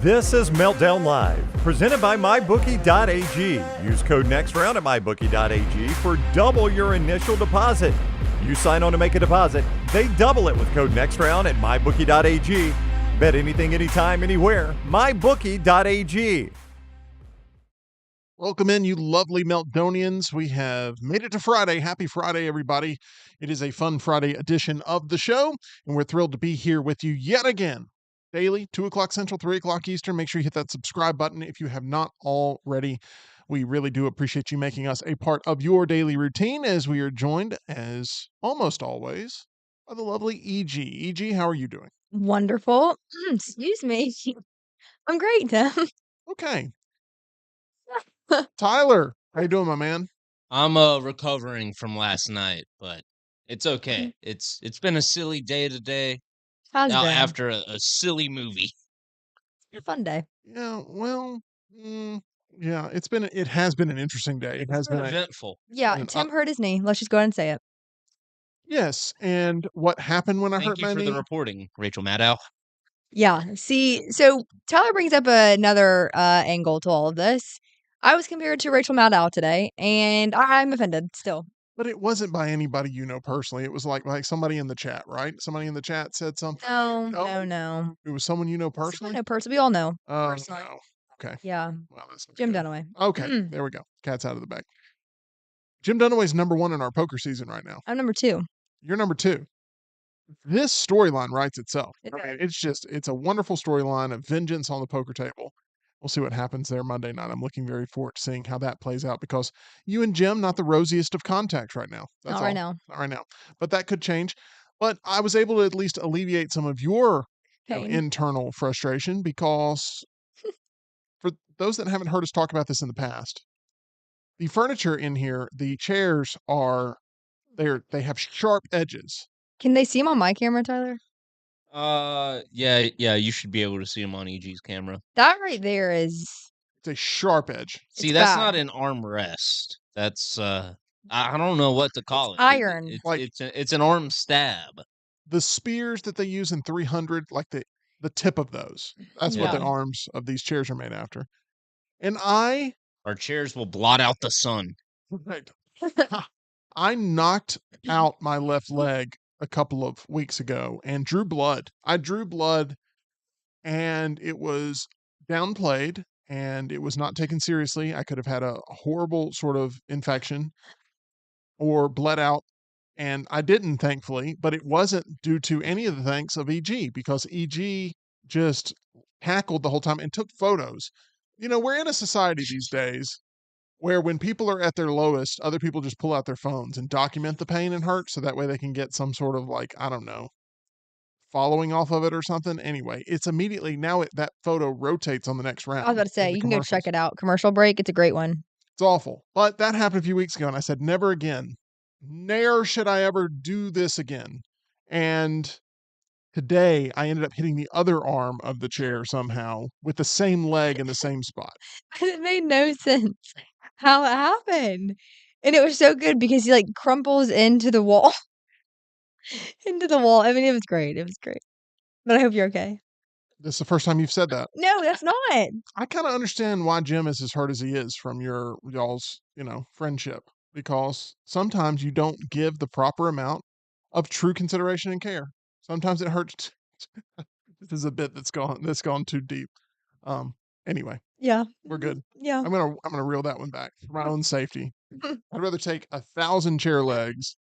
This is Meltdown Live, presented by MyBookie.ag. Use code NEXTROUND at MyBookie.ag for double your initial deposit. You sign on to make a deposit, they double it with code NEXTROUND at MyBookie.ag. Bet anything, anytime, anywhere. MyBookie.ag. Welcome in, you lovely Meltdonians. We have made it to Friday. Happy Friday, everybody. It is a fun Friday edition of the show, and we're thrilled to be here with you yet again. Daily, 2 o'clock Central, 3 o'clock Eastern. Make sure you hit that subscribe button if you have not already. We really do appreciate you making us a part of your daily routine, as we are joined, as almost always, by the lovely E.G. E.G., how are you doing? Wonderful. Excuse me. I'm great, Tim. Okay. Tyler, how you doing, my man? I'm recovering from last night, but it's okay. It's been a silly day today. How's Now been? after a silly movie. A fun day. Yeah, well, yeah, it has been an interesting day. It has been Eventful. Yeah, and, Tim hurt his knee. Let's just go ahead and say it. yes, and what happened when I Thank hurt you my for knee? the reporting, Rachel Maddow. Yeah. See, so Tyler brings up another angle to all of this. I was compared to Rachel Maddow today, and I'm offended still. But it wasn't by anybody you know personally. It was like somebody in the chat, right? Somebody in the chat said something. No. It was someone you know Someone I personally. know personally. We all know. Oh, personally. no. Okay. Yeah. Well, that's not Jim good. Dunaway. Okay, there we go. Cat's out of the bag. Jim Dunaway's number 1 in our poker season right now. I'm number 2. You're number 2. This storyline writes itself. It I mean, does. it's a wonderful storyline of vengeance on the poker table. We'll see what happens there Monday night. I'm looking very forward to seeing how that plays out, because you and Jim, not the rosiest of contacts right now. That's Not all. right now. Not right now. But that could change. But I was able to at least alleviate some of your Pain. internal frustration, because for those that haven't heard us talk about this in the past, the furniture in here, the chairs they have sharp edges. Can they see him on my camera, Tyler? Yeah, you should be able to see him on EG's camera. That right there is. It's a sharp edge. See, It's that's bad. not an armrest. That's I don't know what to call it. Iron. It's an arm stab. The spears that they use in 300, like the tip of those. That's what the Yeah. arms of these chairs are made after. And Our chairs will blot out the sun. right, I knocked out my left leg a couple of weeks ago and drew blood. I drew blood, and it was downplayed, and it was not taken seriously. I could have had a horrible sort of infection or bled out, and I didn't, thankfully, but it wasn't due to any of the thanks of EG, because EG just tackled the whole time and took photos. You know, we're in a society these days where when people are at their lowest, other people just pull out their phones and document the pain and hurt, so that way they can get some sort of, like, I don't know, following off of it or something. Anyway, it's immediately now that photo rotates on the next round. I was about to say, in the you can go check commercials. it out. Commercial break. It's a great one. It's awful. But that happened a few weeks ago, and I said, never again. Ne'er should I ever do this again. And today I ended up hitting the other arm of the chair somehow with the same leg in the same spot. It made no sense how it happened. And it was so good because he like crumples into the wall. into the wall. I mean, it was great. It was great. But I hope you're okay. This is the first time you've said that. No, that's not. I kind of understand why Jim is as hurt as he is from y'all's, friendship, because sometimes you don't give the proper amount of true consideration and care. Sometimes it hurts. This is a bit that's gone too deep. Anyway, Yeah. we're good. Yeah. I'm gonna reel that one back for my own safety. I'd rather take 1,000 chair legs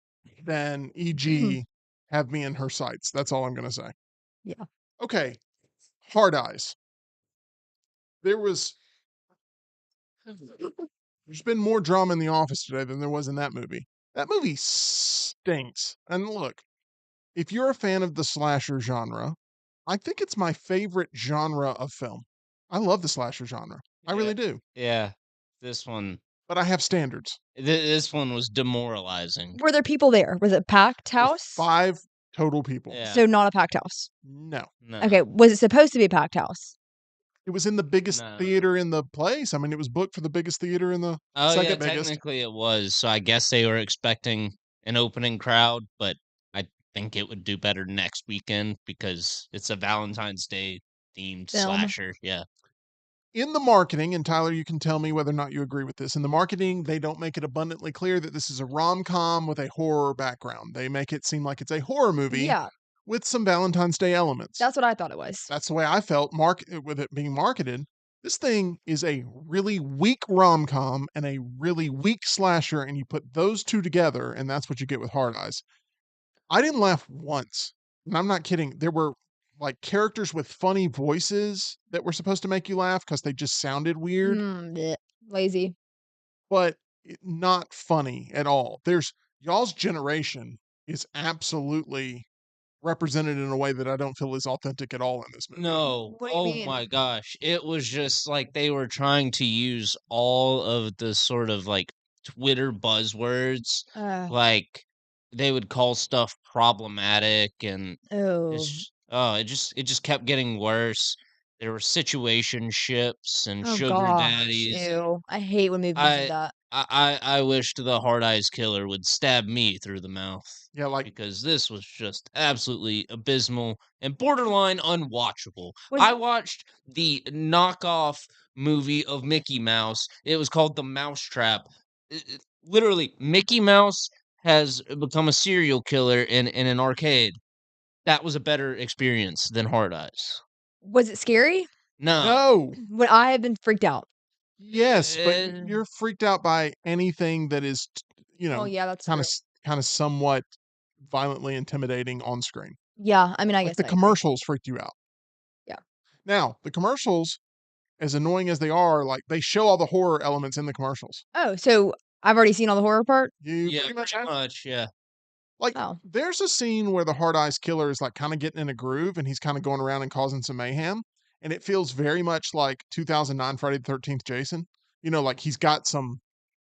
than EG have me in her sights. That's all I'm gonna say. Yeah. Okay. Hard Eyes. There's been more drama in The Office today than there was in that movie. That movie stinks. And look, if you're a fan of the slasher genre, I think it's my favorite genre of film. I love the slasher genre. I really do. Yeah, this one But I have standards. this one was demoralizing. Were there people there? Was it packed There's house? 5 total people. Yeah. So not a packed house. No. No. Okay. Was it supposed to be a packed house? It was in the biggest No. theater in the place. I mean, it was booked for the biggest theater in the Oh yeah, second biggest. technically it was. So I guess they were expecting an opening crowd, but I think it would do better next weekend because it's a Valentine's Day themed Film. slasher. Yeah. In the marketing, and Tyler, you can tell me whether or not you agree with this. In the marketing, they don't make it abundantly clear that this is a rom-com with a horror background. They make it seem like it's a horror movie Yeah, with some Valentine's Day elements. that's what I thought it was. That's the way I felt with it being marketed. This thing is a really weak rom-com and a really weak slasher, and you put those two together, and that's what you get with Hard Eyes. I didn't laugh once. And I'm not kidding. There were like characters with funny voices that were supposed to make you laugh because they just sounded weird, Bleh. Lazy. but not funny at all. There's y'all's generation is absolutely represented in a way that I don't feel is authentic at all in this movie. No. What do you Oh mean? my gosh. It was just like they were trying to use all of the sort of like Twitter buzzwords. Uh, Like they would call stuff problematic and oh. it just kept getting worse. There were situationships and Oh sugar gosh. daddies. Ew. I hate when movies do I that. I wished the Hard Eyes Killer would stab me through the mouth Yeah, like because this was just absolutely abysmal and borderline unwatchable. Was I watched the knockoff movie of Mickey Mouse. It was called The Mousetrap. Literally, Mickey Mouse has become a serial killer in an arcade. That was a better experience than Hard Eyes. was it scary? No. no. When I have been freaked out. Yes, but Uh, you're freaked out by anything that is, Oh yeah, that's kind true. of kind of somewhat violently intimidating on screen. Yeah, I mean, I Like guess the I agree. commercials freaked you out. Yeah. Now, the commercials, as annoying as they are, like they show all the horror elements in the commercials. Oh, so I've already seen all the horror part? You yeah, pretty much have. yeah. Like, Oh. there's a scene where the Hard Eyes Killer is like kind of getting in a groove and he's kind of going around and causing some mayhem. And it feels very much like 2009 Friday the 13th Jason. Like he's got some,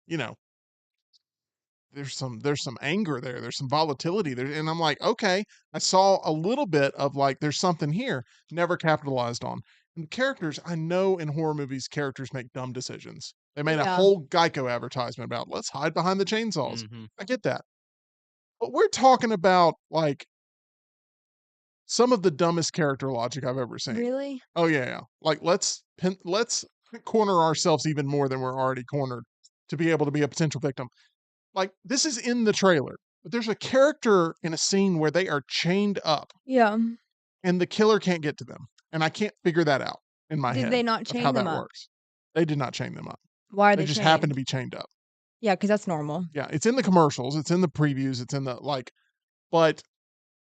you know, there's some anger there. There's some volatility there. And I'm like, okay, I saw a little bit of like, there's something here, never capitalized on. And the characters, I know in horror movies, characters make dumb decisions. They made a Yeah. whole Geico advertisement about let's hide behind the chainsaws. Mhm. I get that. But we're talking about like some of the dumbest character logic I've ever seen. Really? Oh yeah. Like let's corner ourselves even more than we're already cornered to be able to be a potential victim. Like this is in the trailer, but there's a character in a scene where they are chained up Yeah. and the killer can't get to them. And I can't figure that out in my Did head they not of chain how them that up? works. They did not chain them up. Why are They they just chained? happen to be chained up. Yeah, because that's normal. Yeah, it's in the commercials, it's in the previews, it's in the but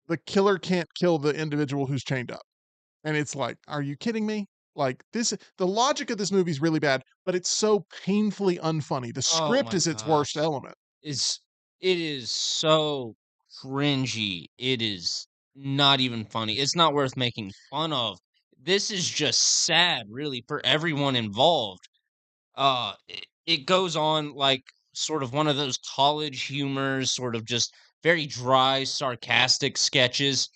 the killer can't kill the individual who's chained up. And it's like, are you kidding me? Like the logic of this movie is really bad, but it's so painfully unfunny. The Oh script my is its worst gosh. element. It is so cringy. It is not even funny. It's not worth making fun of. This is just sad, really, for everyone involved. It goes on like sort of one of those college humors, sort of just very dry, sarcastic sketches.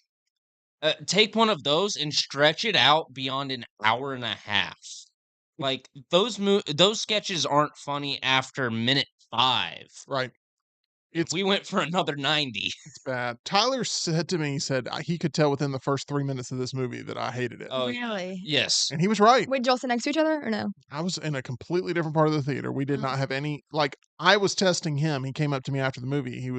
Take one of those and stretch it out beyond an hour and a half. Like those sketches aren't funny after minute 5. Right. And It's we went for another 90. it's bad. Tyler said to me, he said he could tell within the first 3 minutes of this movie that I hated it. Oh, Really? yes. And he was right. Wait, did y'all sit next to each other or no? I was in a completely different part of the theater. We did not have Oh. any like I was testing him. He came up to me after the movie. He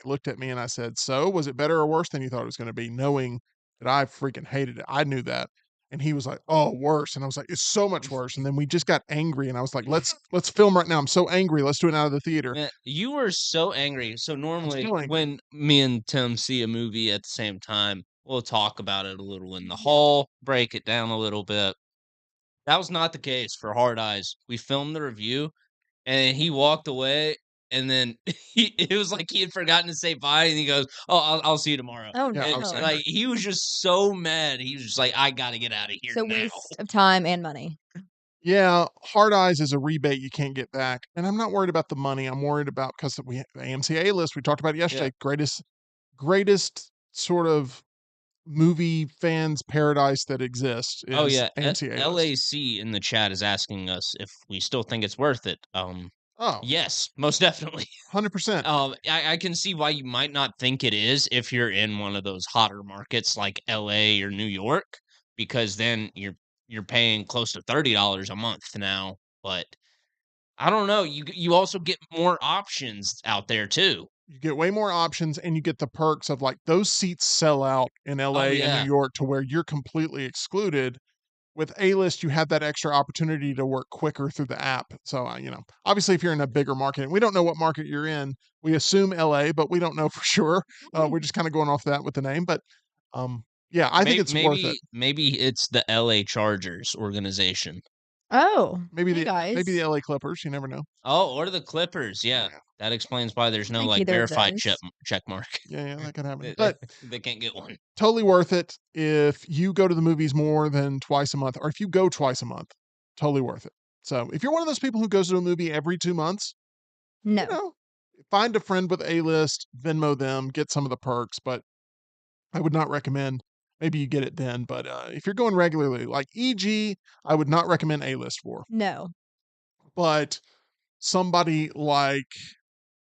looked at me and I said, "So, was it better or worse than you thought it was going to be?" Knowing that I freaking hated it. I knew that. And he was like, "Oh, worse." And I was like, "It's so much worse." And then we just got angry and I was like, "Let's film right now. I'm so angry. Let's do it out of the theater." Man, you were so angry. So normally still angry. when me and Tim see a movie at the same time, we'll talk about it a little in the hall, break it down a little bit. That was not the case for Hard Eyes. We filmed the review and he walked away and then it was like he had forgotten to say bye and he goes, "Oh, I'll see you tomorrow." Oh Yeah, I no. was And, like he was just so mad. He was just like, "I got to get out of here So now." waste of time and money. Yeah, Hard Eyes is a rebate you can't get back. And I'm not worried about the money. I'm worried about because we the AMC A list we talked about it yesterday. Greatest sort of movie fans paradise that exists Oh is yeah, AMC A list. LAC in the chat is asking us if we still think it's worth it. Oh, Yes, most definitely. 100%. I can see why you might not think it is if you're in one of those hotter markets like LA or New York. because then you're paying close to $30 a month now. But I don't know. You also get more options out there too. You get way more options and you get the perks of like those seats sell out in Oh LA and New yeah. York to where you're completely excluded. With A-list, you have that extra opportunity to work quicker through the app. So, obviously, if you're in a bigger market, and we don't know what market you're in. We assume LA, but we don't know for sure. We're just kind of going off that with the name. But yeah, I think Maybe it's worth it. maybe it's the LA Chargers organization. Oh, Maybe hey maybe the guys. LA Clippers. You never know. Oh, or the Clippers. Yeah, Yeah. That explains why there's I'll no take like either of verified those. check mark. yeah, that could happen. they, they But they can't get one. totally worth it if you go to the movies more than twice a month, or if you go twice a month. Totally worth it. So if you're one of those people who goes to a movie every 2 months, you No. know, find a friend with A-list, Venmo them, get some of the perks, but I would not recommend. Maybe you get it then, but if you're going regularly, like EG, I would not recommend A-list for. No. But somebody like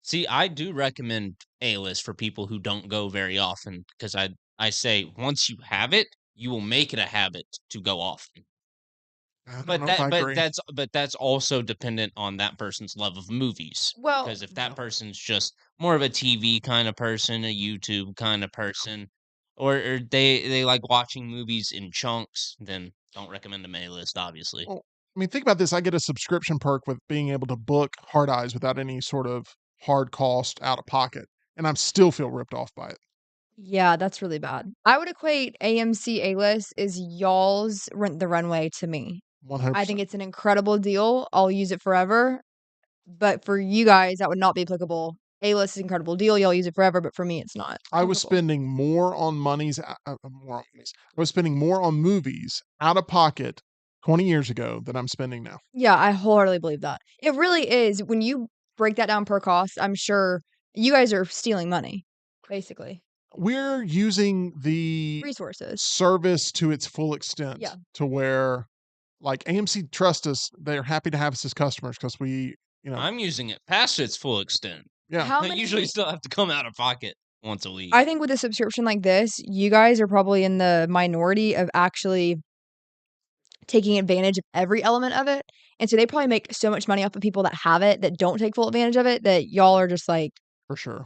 See, I do recommend A-list for people who don't go very often because I say once you have it, you will make it a habit to go often. I don't But know if I agree. that's also dependent on that person's love of movies. Well, Because if Yeah. that person's just more of a TV kind of person, a YouTube kind of person, or they like watching movies in chunks, then don't recommend them A-list, obviously. Well, I mean, think about this. I get a subscription perk with being able to book Hard Eyes without any sort of hard cost out of pocket, and I'm still feel ripped off by it. yeah, that's really bad. I would equate AMC A-list is y'all's Rent the Runway to me. I think 100%. it's an incredible deal. I'll use it forever. But for you guys, that would not be applicable. A-list is an incredible deal. Y'all use it forever, but for me, it's not I was applicable. spending more on more on movies. I was spending more on movies out of pocket 20 years ago than I'm spending now. Yeah, I wholeheartedly believe that. It really is. When you break that down per cost, I'm sure you guys are stealing money, basically. We're using the Resources. service to its full extent Yeah. to where, like, AMC trust us. They're happy to have us as customers because we, I'm using it past its full extent. yeah. How I usually many still have to come out of pocket once a week. I think with a subscription like this, you guys are probably in the minority of actually taking advantage of every element of it. And so they probably make so much money off of people that have it that don't take full advantage of it that y'all are just like, For sure.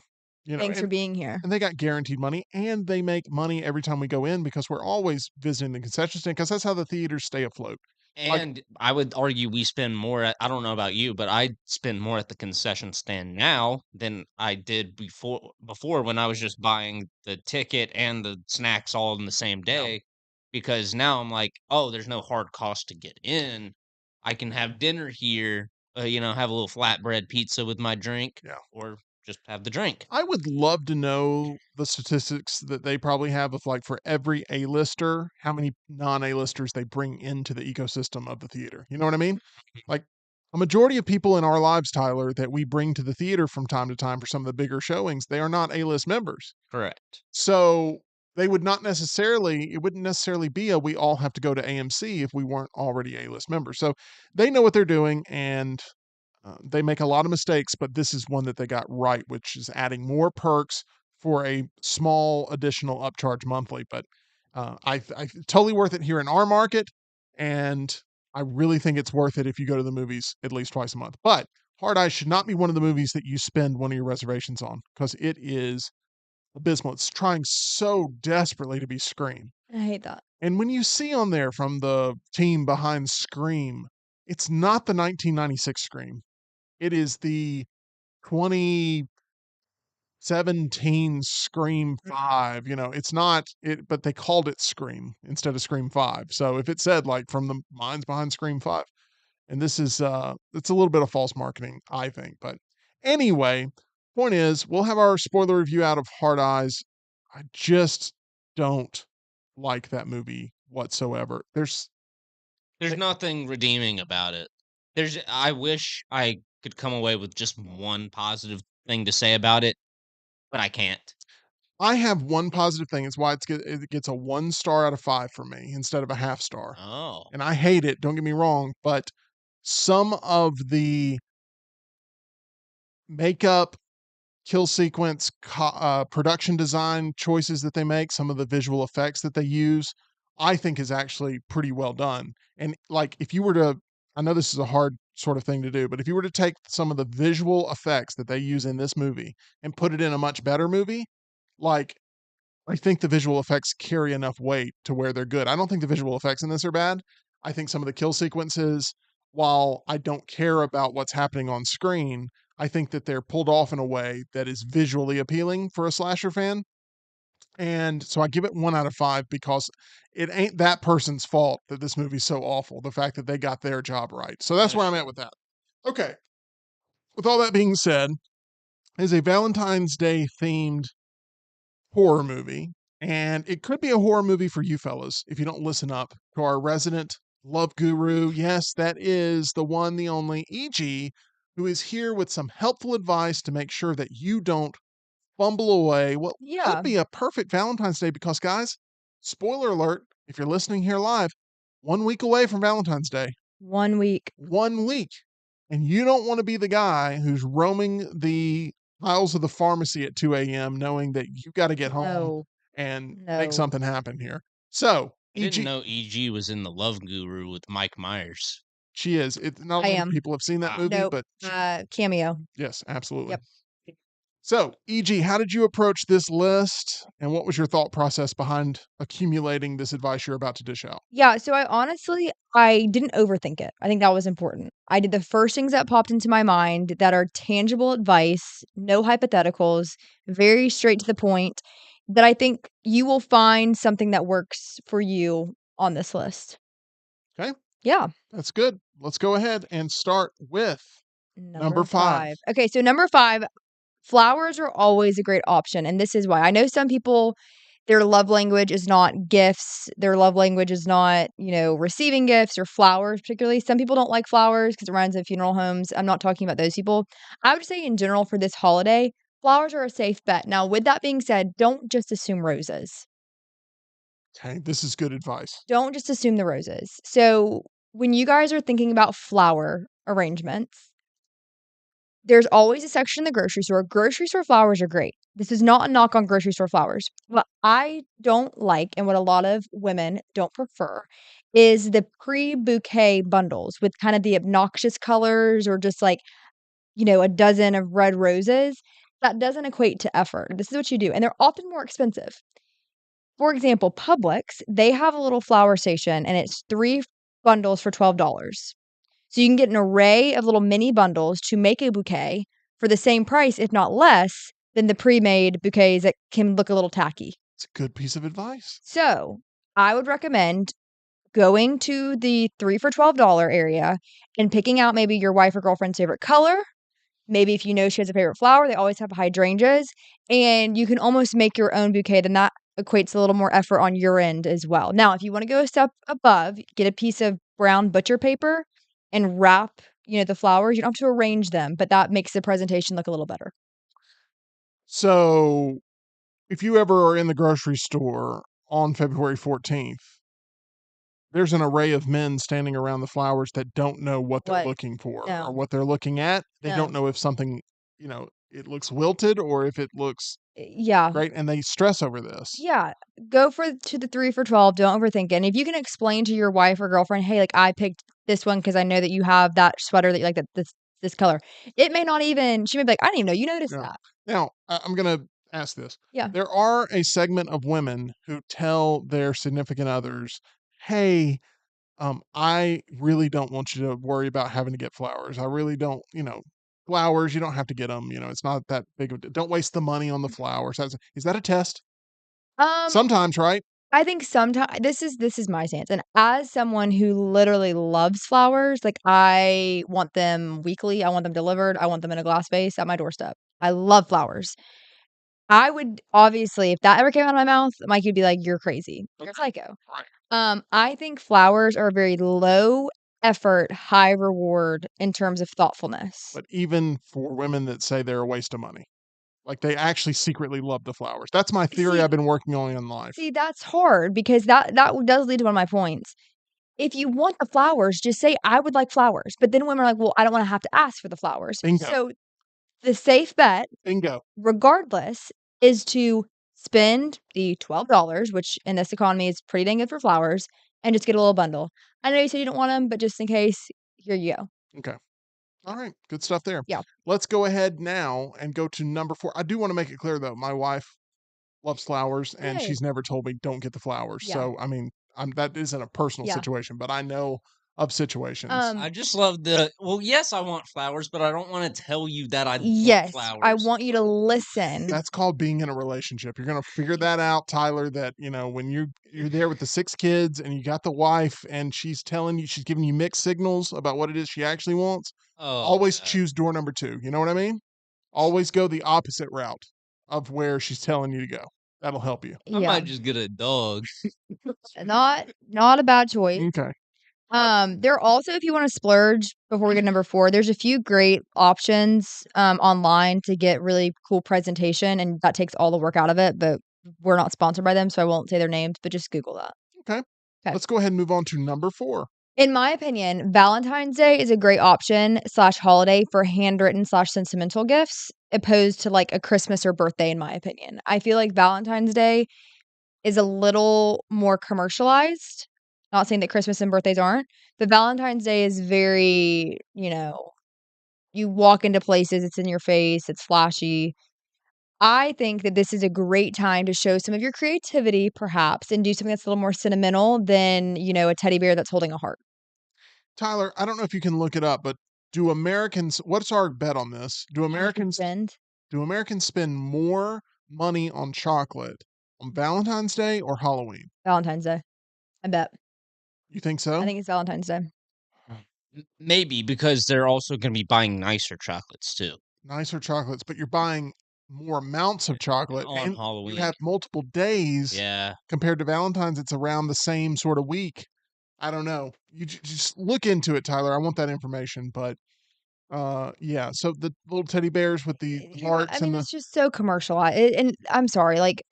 thanks for And being here. they got guaranteed money and they make money every time we go in because we're always visiting the concession stand because that's how the theaters stay afloat. Like, And I would argue we spend more at I don't know about you, but I spend more at the concession stand now than I did before when I was just buying the ticket and the snacks all in the same yeah. day. Because now I'm like, oh, there's no hard cost to get in. I can have dinner here, have a little flatbread pizza with my drink, Yeah. or just have the drink. I would love to know the statistics that they probably have of like for every A-lister, how many non-A-listers they bring into the ecosystem of the theater. You know what I mean? Like a majority of people in our lives, Tyler, that we bring to the theater from time to time for some of the bigger showings, they are not A-list members. Correct. So they would not necessarily, it wouldn't necessarily be a we all have to go to AMC if we weren't already A-list members. So they know what they're doing and they make a lot of mistakes, but this is one that they got right, which is adding more perks for a small additional upcharge monthly. But I totally worth it here in our market, and I really think it's worth it if you go to the movies at least twice a month. But Hard Eyes should not be one of the movies that you spend one of your reservations on because it is abysmal. It's trying so desperately to be Scream. I hate that. And when you see on there from the team behind Scream, it's not the 1996 Scream. It is the 2017 Scream 5. It's not it, but they called it Scream instead of Scream 5. So if it said like from the minds behind Scream 5, and this is it's a little bit of false marketing, I think. But anyway, point is, we'll have our spoiler review out of Hard Eyes. I just don't like that movie whatsoever. There's nothing redeeming about it. I wish I could come away with just one positive thing to say about it, but I can't. I have one positive thing. It's why it gets a 1 star out of 5 from me instead of a half star. Oh. And I hate it, don't get me wrong, but some of the makeup, kill sequence, production design choices that they make, some of the visual effects that they use, I think is actually pretty well done. And like, if you were to, I know this is a hard sort of thing to do, but if you were to take some of the visual effects that they use in this movie and put it in a much better movie, like, I think the visual effects carry enough weight to where they're good. I don't think the visual effects in this are bad. I think some of the kill sequences, while I don't care about what's happening on screen, I think that they're pulled off in a way that is visually appealing for a slasher fan. And so I give it 1 out of 5 because it ain't that person's fault that this movie's so awful. The fact that they got their job right. So that's where I'm at with that. Okay. With all that being said, is a Valentine's Day themed horror movie. And it could be a horror movie for you fellas if you don't listen up to our resident love guru. Yes, that is the one, the only EG, who is here with some helpful advice to make sure that you don't fumble away what Yeah. could be a perfect Valentine's Day because, guys, spoiler alert, if you're listening here live, 1 week away from Valentine's Day. 1 week. 1 week. And you don't want to be the guy who's roaming the aisles of the pharmacy at 2 a.m. knowing that you got to get home No. and No. make something happen here. So, I didn't know EG was in The Love Guru with Mike Myers. she is. Not a I lot of am. people have seen that movie, Nope. but Cameo. yes, absolutely. Yep. So, EG, how did you approach this list, and what was your thought process behind accumulating this advice you're about to dish out? Yeah, so I didn't overthink it. I think that was important. I did the first things that popped into my mind that are tangible advice, no hypotheticals, very straight to the point, that I think you will find something that works for you on this list. Okay. Yeah. That's good. Let's go ahead and start with number 5. Okay, so number 5, flowers are always a great option, and this is why. I know some people, their love language is not gifts. Their love language is not, receiving gifts or flowers, particularly. Some people don't like flowers because it runs in funeral homes. I'm not talking about those people. I would say in general for this holiday, flowers are a safe bet. Now, with that being said, don't just assume roses. Okay, this is good advice. Don't just assume the roses. So, when you guys are thinking about flower arrangements, there's always a section in the grocery store. Grocery store flowers are great. This is not a knock on grocery store flowers. What I don't like and what a lot of women don't prefer is the pre-bouquet bundles with kind of the obnoxious colors or just like, a dozen of red roses. That doesn't equate to effort. This is what you do. And they're often more expensive. For example, Publix, they have a little flower station and it's 3 bundles for $12. So you can get an array of little mini bundles to make a bouquet for the same price, if not less, than the pre-made bouquets that can look a little tacky. It's a good piece of advice. So I would recommend going to the 3 for $12 area and picking out maybe your wife or girlfriend's favorite color. Maybe if you know she has a favorite flower, they always have hydrangeas, and you can almost make your own bouquet. Then that equates a little more effort on your end as well. Now, if you want to go a step above, get a piece of brown butcher paper and wrap, the flowers. You don't have to arrange them, but that makes the presentation look a little better. So, if you ever are in the grocery store on February 14th, there's an array of men standing around the flowers that don't know what they're What? looking for No. or what they're looking at. They No. don't know if something, it looks wilted or if it looks Yeah. great, and they stress over this. Yeah. Go to the 3 for 12. Don't overthink it. And if you can explain to your wife or girlfriend, hey, like I picked this one because I know that you have that sweater that you like that this color. It may not even, she may be like, I didn't even know you noticed Yeah. that. Now, I'm going to ask this. Yeah. There are a segment of women who tell their significant others, hey, I really don't want you to worry about having to get flowers. I really don't, flowers, you don't have to get them. It's not that big of don't waste the money on the flowers. Is that a test? Um, Sometimes, right? I think sometimes this is my stance. And as someone who literally loves flowers, like I want them weekly, I want them delivered, I want them in a glass vase at my doorstep. I love flowers. I would obviously, if that ever came out of my mouth, Mike would be like, "You're crazy. You're psycho." Right. I think flowers are a very low effort, high reward in terms of thoughtfulness. But even for women that say they're a waste of money, like they actually secretly love the flowers. That's my theory See- I've been working on in life. See, that's hard because that does lead to one of my points. If you want the flowers, just say, "I would like flowers." But then women are like, "Well, I don't want to have to ask for the flowers." Bingo. So the safe bet, Bingo. regardless, is to spend the $12, which in this economy is pretty dang good for flowers, and just get a little bundle. I know you said you don't want them, but just in case, here you go. Okay. All right. Good stuff there. Yeah. Let's go ahead now and go to number 4. I do want to make it clear, though, my wife loves flowers, and Yay. she's never told me don't get the flowers. Yeah. So, I mean, that isn't a personal Yeah. situation, but I know of situations. I just love well, yes, I want flowers, but I don't want to tell you that I want Yes, flowers. I want you to listen. That's called being in a relationship. You're gonna figure that out, Tyler. That when you're there with the 6 kids and you got the wife and she's telling you, she's giving you mixed signals about what it is she actually wants. Oh, Always God. choose door number 2. You know what I mean? Always go the opposite route of where she's telling you to go. That'll help you. I Yeah, might just get a dog. not a bad choice. Okay. There are also, if you want to splurge before we get to number 4, there's a few great options online to get really cool presentation, and that takes all the work out of it, but we're not sponsored by them, so I won't say their names, but just Google that. Okay. Okay. Let's go ahead and move on to number 4. In my opinion, Valentine's Day is a great option / holiday for handwritten / sentimental gifts, opposed to like a Christmas or birthday, in my opinion. I feel like Valentine's Day is a little more commercialized. Not saying that Christmas and birthdays aren't, but Valentine's Day is very, you walk into places, it's in your face, it's flashy. I think that this is a great time to show some of your creativity, perhaps, and do something that's a little more sentimental than, a teddy bear that's holding a heart. Tyler, I don't know if you can look it up, but do Americans, what's our bet on this? Do Americans spend more money on chocolate on Valentine's Day or Halloween? Valentine's Day. I bet. You think so? I think it's Valentine's Day. Maybe because they're also going to be buying nicer chocolates too. Nicer chocolates, but you're buying more amounts of chocolate On and Halloween. you have multiple days. Yeah. Compared to Valentine's, it's around the same sort of week. I don't know. You just look into it, Tyler. I want that information, but yeah. So the little teddy bears with the hearts and it's just so commercialized. And I'm sorry, like,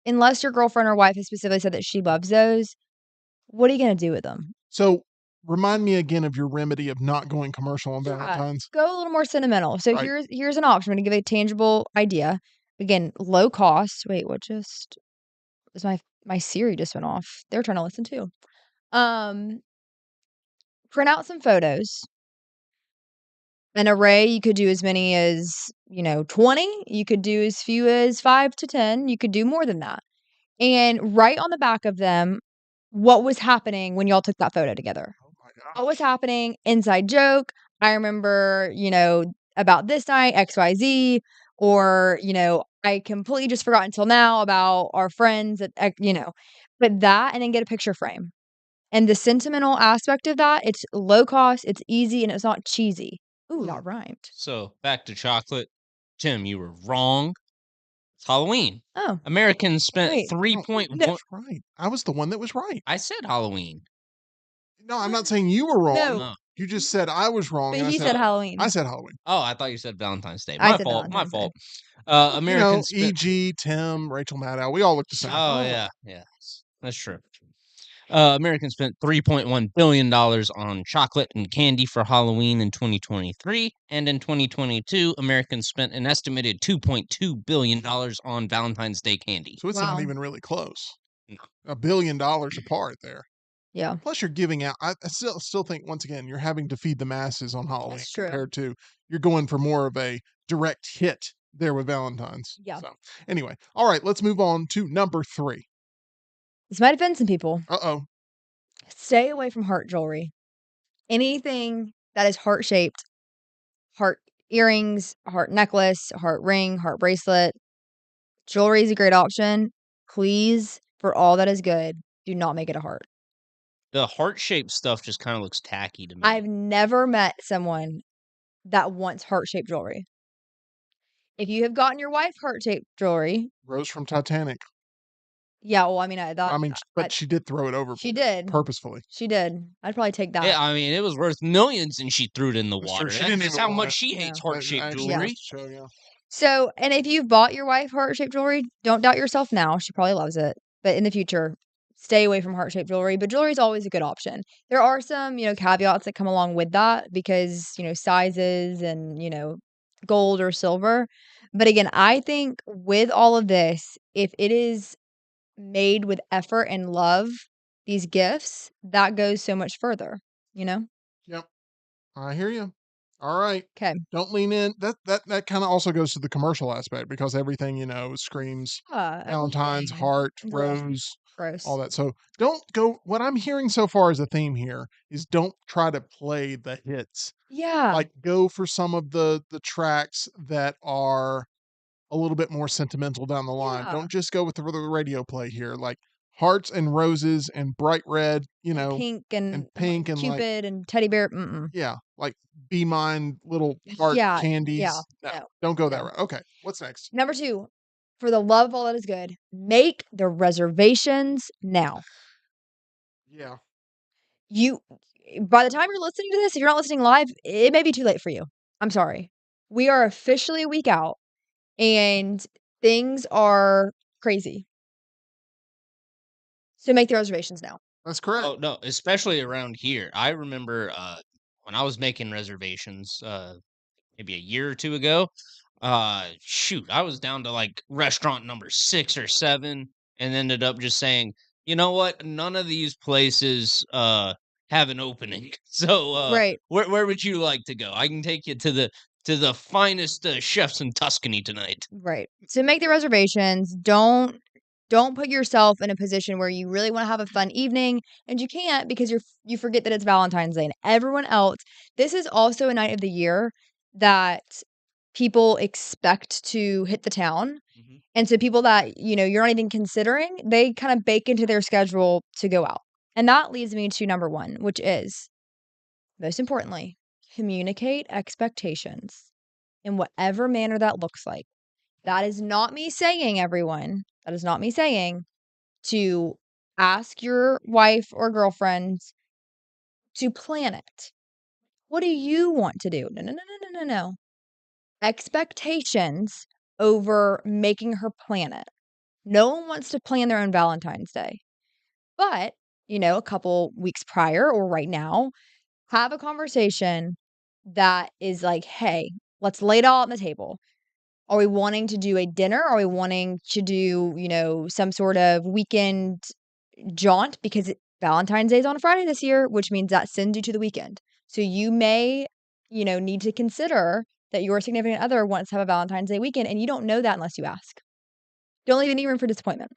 unless your girlfriend or wife has specifically said that she loves those, what are you gonna do with them? So remind me again of your remedy of not going commercial on Yeah, Valentine's. go a little more sentimental. So Right. here's an option. I'm gonna give a tangible idea. Again, low cost. Wait, what just was my Siri just went off. They're trying to listen too. Print out some photos. An array, you could do as many as, 20. You could do as few as 5 to 10. You could do more than that. And write on the back of them what was happening when y'all took that photo together. Oh my God. What was happening? Inside joke. I remember, about this night, XYZ, or, I completely just forgot until now about our friends at, but that, and then get a picture frame. And the sentimental aspect of that, it's low cost, it's easy, and it's not cheesy. Ooh, that rhymed. So back to chocolate. Tim, you were wrong. It's Halloween. Oh. Americans spent Wait. 3.1. That's right. I was the one that was right. I said Halloween. No, I'm not saying you were wrong. No. Oh. You just said I was wrong. But and he said Halloween. I said Halloween. Oh, I thought you said Valentine's Day. I My said fault. My Valentine's Day. fault. Americans spent. E.G., Tim, Rachel Maddow, we all look the same. Oh yeah, that's true. Americans spent $3.1 billion on chocolate and candy for Halloween in 2023. And in 2022, Americans spent an estimated $2.2 billion on Valentine's Day candy. So it's Wow. not even really close. No. $1 billion apart there. Yeah. Plus, you're giving out. I still think, once again, you're having to feed the masses on Halloween That's true. compared to you're going for more of a direct hit there with Valentine's. Yeah. So, anyway, all right, let's move on to number 3. This might offend some people. Uh-oh. Stay away from heart jewelry. Anything that is heart-shaped, heart earrings, heart necklace, heart ring, heart bracelet. Jewelry is a great option. Please, for all that is good, do not make it a heart. The heart-shaped stuff just kind of looks tacky to me. I've never met someone that wants heart-shaped jewelry. If you have gotten your wife heart-shaped jewelry, Rose from Titanic. yeah, well, But she did throw it over she did. purposefully. She did. I'd probably take that. Yeah, I mean, it was worth millions and she threw it in the That's water. true. She didn't That's even how want much it. she hates Yeah. heart-shaped Actually jewelry. goes to show, yeah. So, and if you've bought your wife heart-shaped jewelry, don't doubt yourself now. She probably loves it. But in the future, stay away from heart-shaped jewelry. But jewelry is always a good option. There are some, caveats that come along with that because, sizes and, gold or silver. But again, I think with all of this, if it is made with effort and love, these gifts, that goes so much further, you know? Yep. I hear you. All right. Okay. Don't lean in. That kind of also goes to the commercial aspect because everything, screams Valentine's, Everything. heart, Ugh, rose, all gross. that. So don't go. What I'm hearing so far as a theme here is don't try to play the hits. Yeah. Like go for some of the tracks that are a little bit more sentimental down the line. Yeah. Don't just go with the radio play here. Like hearts and roses and bright red, And pink and and pink and like Cupid and teddy bear. Mm-mm. yeah, like be mine little heart Yeah. Yeah. candies. No, No. don't go that No. route. Okay, what's next? Number 2, for the love of all that is good, make the reservations now. Yeah, You by the time you're listening to this, if you're not listening live, it may be too late for you. I'm sorry. We are officially a week out and things are crazy. So make the reservations now. that's correct. Oh, no, especially around here. I remember, when I was making reservations, maybe a year or 2 ago, shoot, I was down to, like, restaurant number 6 or 7 and ended up just saying, "You know what? None of these places, have an opening. So, Right. where would you like to go? I can take you to the finest, chefs in Tuscany tonight." Right. So make the reservations. Don't put yourself in a position where you really want to have a fun evening and you can't because you forget that it's Valentine's Day and everyone else. This is also a night of the year that people expect to hit the town. Mhm. And so people that, you're not even considering, they kind of bake into their schedule to go out. And that leads me to number 1, which is most importantly, communicate expectations in whatever manner that looks like. That is not me saying, everyone, that is not me saying to ask your wife or girlfriend to plan it. What do you want to do? No, no, no, no, no, no, no. Expectations over making her plan it. No one wants to plan their own Valentine's Day. But, a couple weeks prior or right now, have a conversation that is like, hey, let's lay it all on the table. Are we wanting to do a dinner? Are we wanting to do, some sort of weekend jaunt? Because Valentine's Day is on a Friday this year, which means that sends you to the weekend. So you may, need to consider that your significant other wants to have a Valentine's Day weekend, and you don't know that unless you ask. Don't leave any room for disappointment.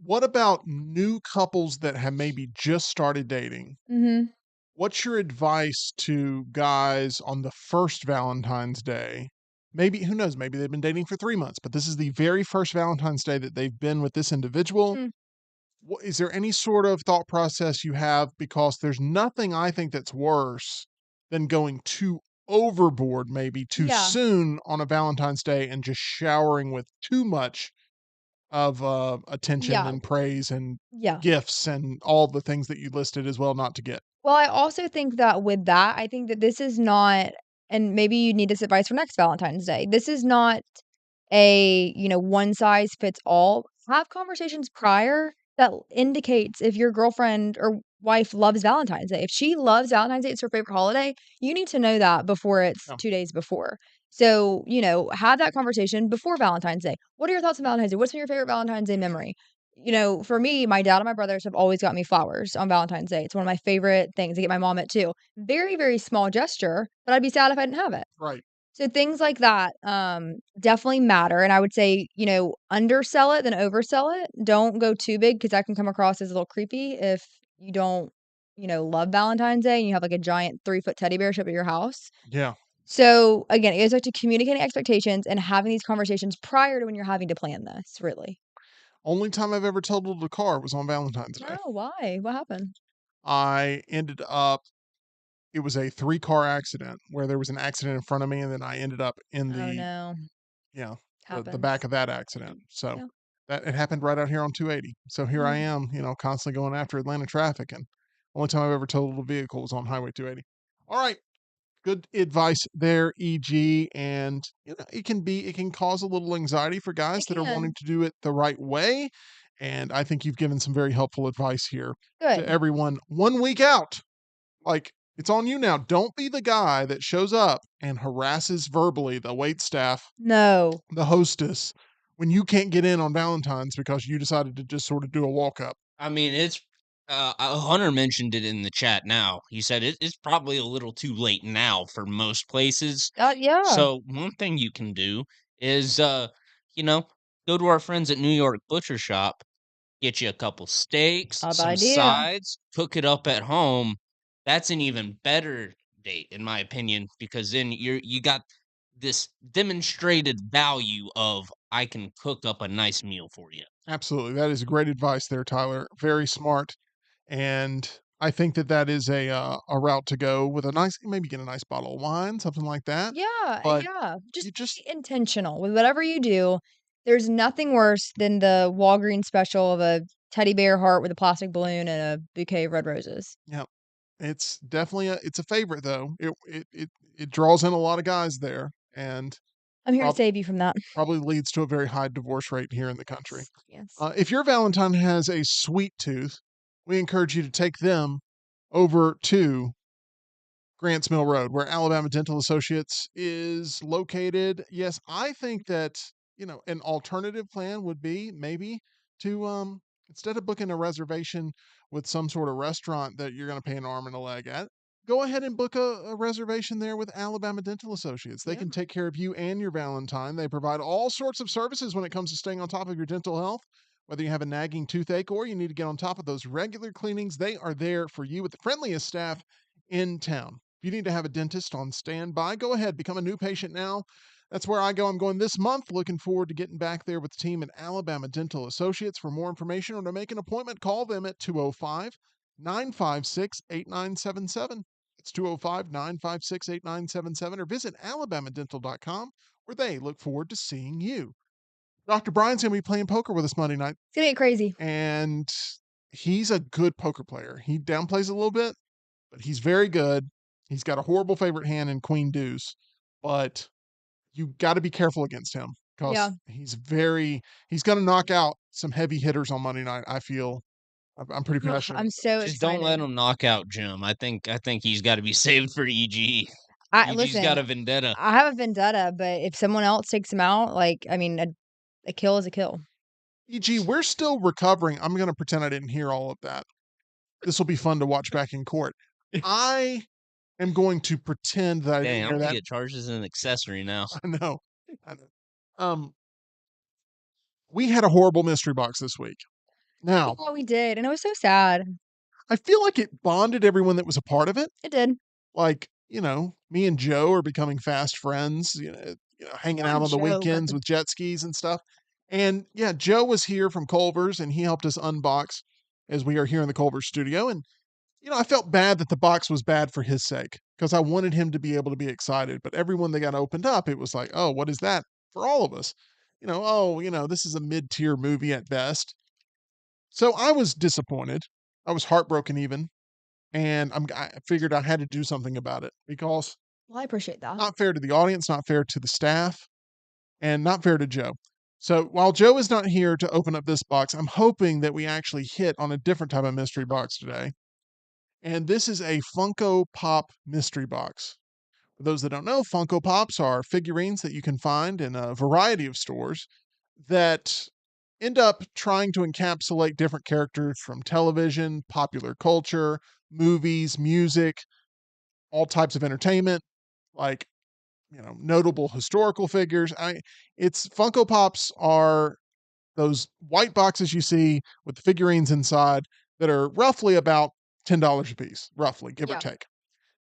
What about new couples that have maybe just started dating? Mm-hmm. What's your advice to guys on the first Valentine's Day? Maybe, who knows, maybe they've been dating for 3 months, but this is the very first Valentine's Day that they've been with this individual. Mm. Is there any sort of thought process you have? Because there's nothing I think that's worse than going too overboard, maybe too Yeah. soon on a Valentine's Day and just showering with too much of attention Yeah. and praise and Yeah. gifts and all the things that you listed as well not to get. Well, I also think that with that, I think that this is not, and maybe you need this advice for next Valentine's Day. This is not a, one size fits all. Have conversations prior that indicates if your girlfriend or wife loves Valentine's Day. If she loves Valentine's Day, it's her favorite holiday, you need to know that before it's Yeah. 2 days before. So, have that conversation before Valentine's Day. What are your thoughts on Valentine's Day? What's been your favorite Valentine's Day memory? For me, my dad and my brothers have always got me flowers on Valentine's Day. It's one of my favorite things. I get my mom it too. Very, very small gesture, but I'd be sad if I didn't have it. Right. So things like that definitely matter. And I would say, undersell it than oversell it. Don't go too big because that can come across as a little creepy if you don't, love Valentine's Day and you have like a giant 3-foot teddy bear show up at your house. Yeah. So again, it goes back to communicating expectations and having these conversations prior to when you're having to plan this, really. Only time I've ever totaled a car was on Valentine's Day. Oh, why? What happened? I ended up it was a 3-car accident where there was an accident in front of me, and then I ended up in Oh the no. yeah, the Happens. back of that accident. So Yeah. that it happened right out here on 280. So here I Mm. am, constantly going after Atlanta traffic, and only time I've ever totaled a vehicle was on Highway 280. All right, good advice there, EG, and it can cause a little anxiety for guys It that are wanting can. to do it the right way, and I think you've given some very helpful advice here to Good. everyone 1 week out. Like It's on you now. Don't be the guy that shows up and harasses verbally the wait staff, No. the hostess, when you can't get in on Valentine's because you decided to just sort of do a walk up. I mean, it's Hunter mentioned it in the chat now. He said it's probably a little too late now for most places. Yeah. So one thing you can do is, you know, go to our friends at New York Butcher Shop, get you a couple steaks, Not a bad some idea. sides, cook it up at home. That's an even better date, in my opinion, because then you got this demonstrated value of I can cook up a nice meal for you. Absolutely. That is great advice there, Tyler. Very smart. And I think that that is a route to go with a nice, maybe get a nice bottle of wine, something like that. Yeah, But yeah. you Just just, be intentional with whatever you do. There's nothing worse than the Walgreens special of a teddy bear heart with a plastic balloon and a bouquet of red roses. yeah, it's definitely it's a favorite though. It draws in a lot of guys there and I'm here to prob- save you from that. probably leads to a very high divorce rate here in the country. Yes. If your Valentine has a sweet tooth, we encourage you to take them over to Grants Mill Road, where Alabama Dental Associates is located. Yes, I think that, an alternative plan would be maybe to instead of booking a reservation with some sort of restaurant that you're going to pay an arm and a leg at, go ahead and book a reservation there with Alabama Dental Associates. They Yeah. can take care of you and your Valentine. They provide all sorts of services when it comes to staying on top of your dental health. Whether you have a nagging toothache or you need to get on top of those regular cleanings, they are there for you with the friendliest staff in town. If you need to have a dentist on standby, go ahead, become a new patient now. That's where I go. I'm going this month. Looking forward to getting back there with the team at Alabama Dental Associates. For more information or to make an appointment, call them at 205 956 8977. It's 205 956 8977 or visit alabamadental.com where they look forward to seeing you. Dr. Brian's going to be playing poker with us Monday night, It's gonna get crazy. and he's a good poker player. He downplays a little bit, but he's very good. He's got a horrible favorite hand in Queen Deuce, but you got to be careful against him Yeah. because he's going to knock out some heavy hitters on Monday night. I feel I'm pretty Ugh, passionate. I'm so Just excited. don't let him knock out Jim. I think he's got to be saved for EG. EG's got Listen, a vendetta. I have a vendetta, but if someone else takes him out, a kill is a kill. EG, we're still recovering. I'm going to pretend I didn't hear all of that. This will be fun to watch back in court. I am going to pretend that I didn't Dang, hear I'm gonna that. get charged as an accessory now. I know. I know. We had a horrible mystery box this week. Now, Oh, we did, and it was so sad. I feel like it bonded everyone that was a part of it. It did. Like, me and Joe are becoming fast friends, hanging out on the Joe, but weekends with jet skis and stuff. And yeah, Joe was here from Culver's and he helped us unbox as we are here in the Culver studio. And, I felt bad that the box was bad for his sake because I wanted him to be able to be excited. But everyone that got opened up, it was like, oh, what is that for all of us? This is a mid-tier movie at best. So I was disappointed. I was heartbroken even. And I figured I had to do something about it because Well, I appreciate that. not fair to the audience, not fair to the staff, and not fair to Joe. So while Joe is not here to open up this box, I'm hoping that we actually hit on a different type of mystery box today. And this is a Funko Pop mystery box. For those that don't know, Funko Pops are figurines that you can find in a variety of stores that end up trying to encapsulate different characters from television, popular culture, movies, music, all types of entertainment, like notable historical figures. It's Funko Pops are those white boxes you see with the figurines inside that are roughly about $10 a piece, roughly, give or Yeah. take.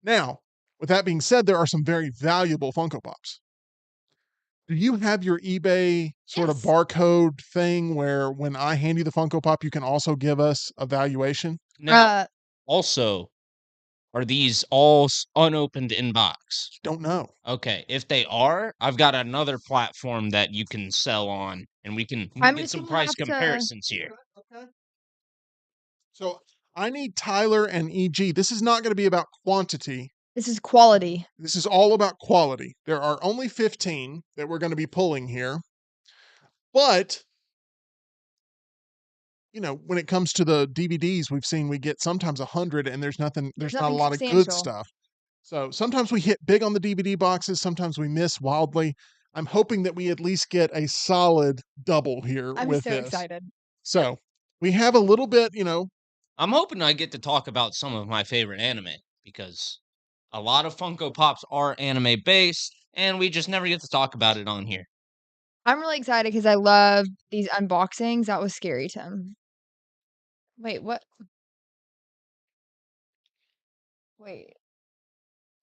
Now, with that being said, there are some very valuable Funko Pops. Do you have your eBay sort of Yes. barcode thing where when I hand you the Funko Pop, you can also give us a valuation? Now, also, are these all unopened in box? Don't know. Okay, if they are, I've got another platform that you can sell on, and we can I'm get just some gonna price have to- comparisons here. Okay. So I need Tyler and EG. This is not going to be about quantity. This is quality. This is all about quality. There are only 15 that we're going to be pulling here. But when it comes to the DVDs, we've seen we get sometimes 100 and there's not a nothing lot of good substantial. stuff. So sometimes we hit big on the DVD boxes, sometimes we miss wildly. I'm hoping that we at least get a solid double here I'm with so this. excited. So we have a little bit, I'm hoping I get to talk about some of my favorite anime because a lot of Funko Pops are anime based, and we just never get to talk about it on here. I'm really excited because I love these unboxings. That was scary, Tim. Wait, what? Wait.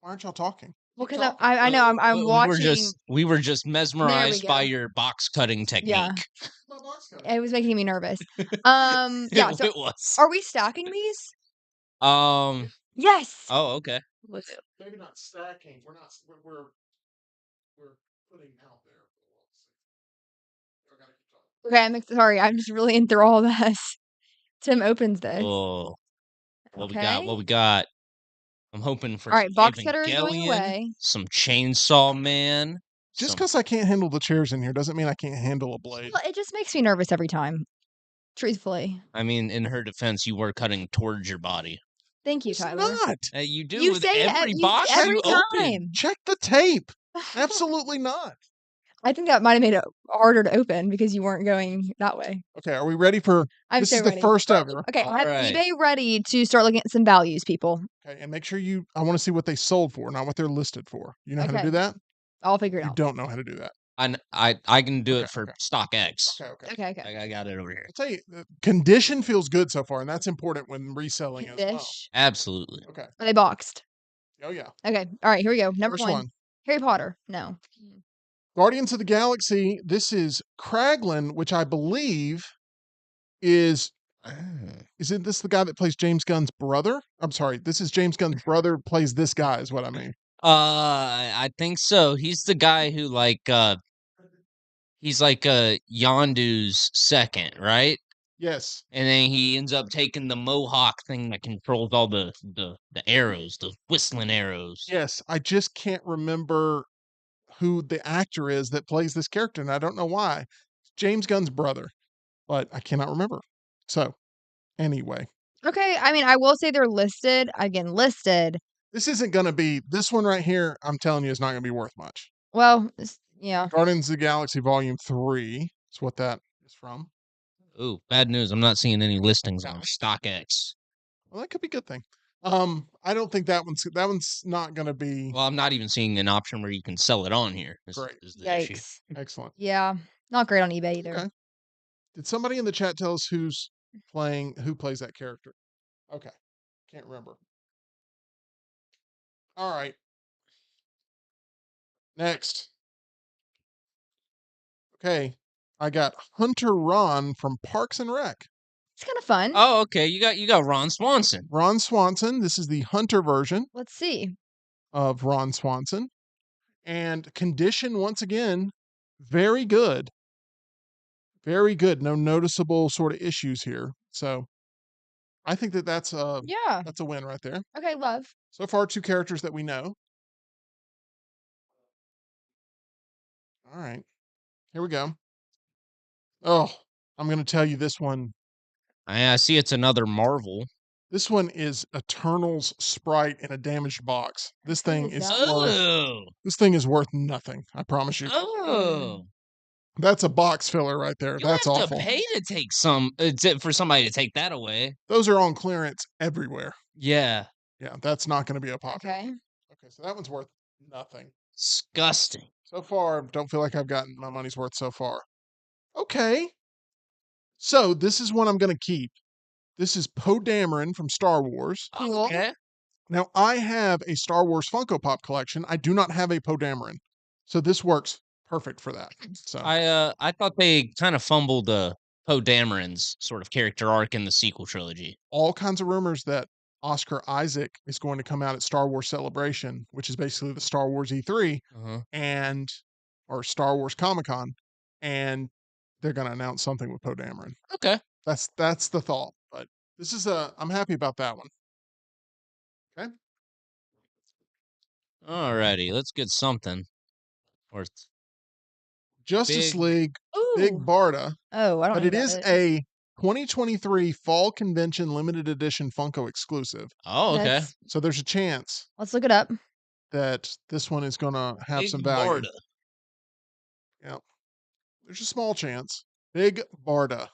why aren't y'all talking? Well, Keep because talking. I know I'm We watching. we were just There we mesmerized by go. your box cutting Yeah, technique. My box cover. it was making me nervous. It, Yeah. So it was. are we stacking these? Yes. Oh, okay. Let's do. Maybe not stacking. We're putting out there for the world to see. I gotta keep talking. Okay, sorry. I'm just really enthralled as Tim opens this. Oh, what we got? Okay. What we got? I'm hoping for All some right, box cutter is going Evangelion, away. some Chainsaw Man, Just some. because I can't handle the chairs in here doesn't mean I can't handle a blade. Well, it just makes me nervous every time. Truthfully. I mean, in her defense, you were cutting towards your body. Thank you, It's Tyler. not. You do You with say every you box every you open. time. Check the tape. Absolutely not. I think that might have made it harder to open because you weren't going that way. Okay, are we ready for I'm this? so Is ready. the first ever. Okay, I have Alright. eBay ready to start looking at some values, people. Okay, and make sure I want to see what they sold for, not what they're listed for. You know how to Okay. do that? I'll figure it You out. don't know how to do that. I can do Okay, it for okay. StockX. Okay. Okay. I got it over here. I'll tell you, condition feels good so far, and that's important when reselling as well. Fish. Absolutely. Okay. Are they boxed? Oh yeah. Okay. All right, here we go. Number First one. one. Harry Potter. No. Guardians of the Galaxy. This is Kraglin, which I believe is isn't this the guy that plays James Gunn's brother? I'm sorry, this is James Gunn's brother plays this guy is what I mean. I think so. He's the guy who he's like Yondu's second, right? Yes. And then he ends up taking the Mohawk thing that controls all the arrows, the whistling arrows. Yes. I just can't remember who the actor is that plays this character, and I don't know why. It's James Gunn's brother, but I cannot remember. So, anyway, Okay, I mean, I will say they're listed. Again, listed. this isn't going to be this one right here. I'm telling you, it's not going to be worth much. Well, yeah. Guardians of the Galaxy Volume 3 is what that is from. Ooh, bad news. I'm not seeing any listings on StockX. Well, that could be a good thing. I don't think that one's not going to be Well, I'm not even seeing an option where you can sell it on here. great. Is the issue. Yikes. Excellent. Yeah, not great on eBay either. Okay. Did somebody in the chat tell us who plays that character? Okay. Can't remember. All right. Next. Okay. I got Hunter Ron from Parks and Rec. It's kind of fun. Oh, okay. You got Ron Swanson. Ron Swanson. This is the Hunter version Let's see. of Ron Swanson. And condition, once again, very good. Very good. No noticeable sort of issues here. So I think that's a Yeah. win right there. Okay, love. So far, 2 characters that we know. All right. Here we go. Oh, I'm going to tell you this one. I see it's another Marvel. This one is Eternal's Sprite in a damaged box. This What thing is is that? Oh. this thing is worth nothing. I promise you. Oh. That's a box filler right there. You That's have awful. to pay to take for somebody to take that away. Those are on clearance everywhere. Yeah. Yeah, that's not going to be a popular. Okay. Okay, so that one's worth nothing. Disgusting. So far, don't feel like I've gotten my money's worth so far. Okay. So this is one I'm going to keep. This is Poe Dameron from Star Wars. Cool. Okay. Now, I have a Star Wars Funko Pop collection. I do not have a Poe Dameron. So this works perfect for that. So I thought they kind of fumbled Poe Dameron's sort of character arc in the sequel trilogy. all kinds of rumors that Oscar Isaac is going to come out at Star Wars Celebration, which is basically the Star Wars E3 Uh-huh. or Star Wars Comic-Con, and they're going to announce something with Poe Dameron. Okay. That's the thought, but this is I'm happy about that one. Okay. Alrighty, let's get something worth. Justice Big- League Ooh. Big Barda, Oh, I don't but know it who is that a 2023 Fall Convention Limited Edition Funko exclusive. Oh, okay. That's- So there's a chance Let's look it up. that this one is going to have Big some value. Barda. Yeah. There's a small chance. Big Barda.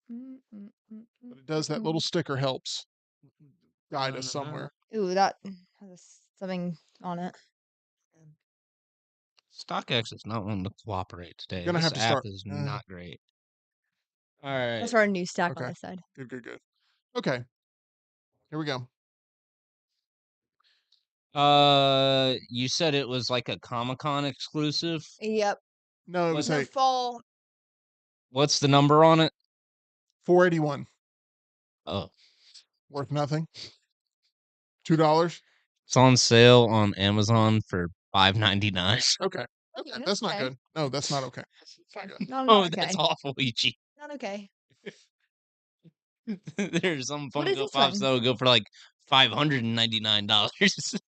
But it does that little sticker helps guide us somewhere. Ooh, that has something on it. StockX is not wanting to cooperate today. Gonna This have to app start- is not great. All right. Let's start a new stack on Okay. this side. Good. Okay. Here we go. You said it was like a Comic-Con exclusive. Yep. No, it was The a fall. What's the number on it? 481. Oh, Worth nothing. $2. it's on sale on Amazon for $5.99. Okay. That's not Okay. good. No, that's not okay. It's not good. No, Oh, not okay. that's awful, Ichi. Not okay. There's some What is Funko this Pops one? that would go for like $599.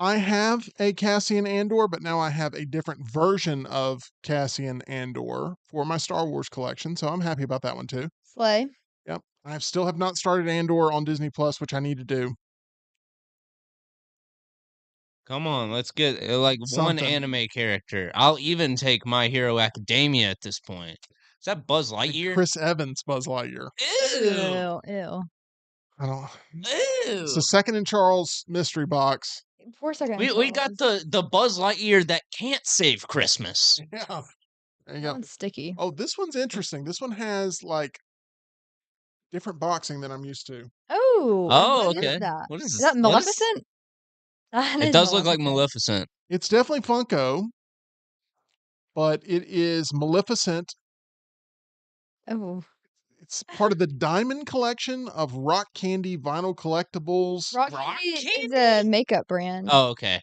I have a Cassian Andor, but now I have a different version of Cassian Andor for my Star Wars collection, so I'm happy about that one too. Slay. Yep. I still have not started Andor on Disney Plus, which I need to do. Come on, let's get like one Something. anime character. I'll even take My Hero Academia at this point. Is that Buzz A Lightyear? Chris Evans Buzz Lightyear. Ew. Ew. I don't. Ew. It's the Second and Charles mystery box. 4 seconds. We got the Buzz Lightyear that can't save Christmas. Yeah. There you That go. one's sticky. Oh, this one's interesting. This one has like different boxing than I'm used to. Oh. Oh, what is okay. that? What Is is that what is- Maleficent? That It is does look like Maleficent. It's definitely Funko, but it is Maleficent. Oh. It's part of the Diamond collection of Rock Candy vinyl collectibles. Rock Rock Candy is a makeup brand. Oh, okay.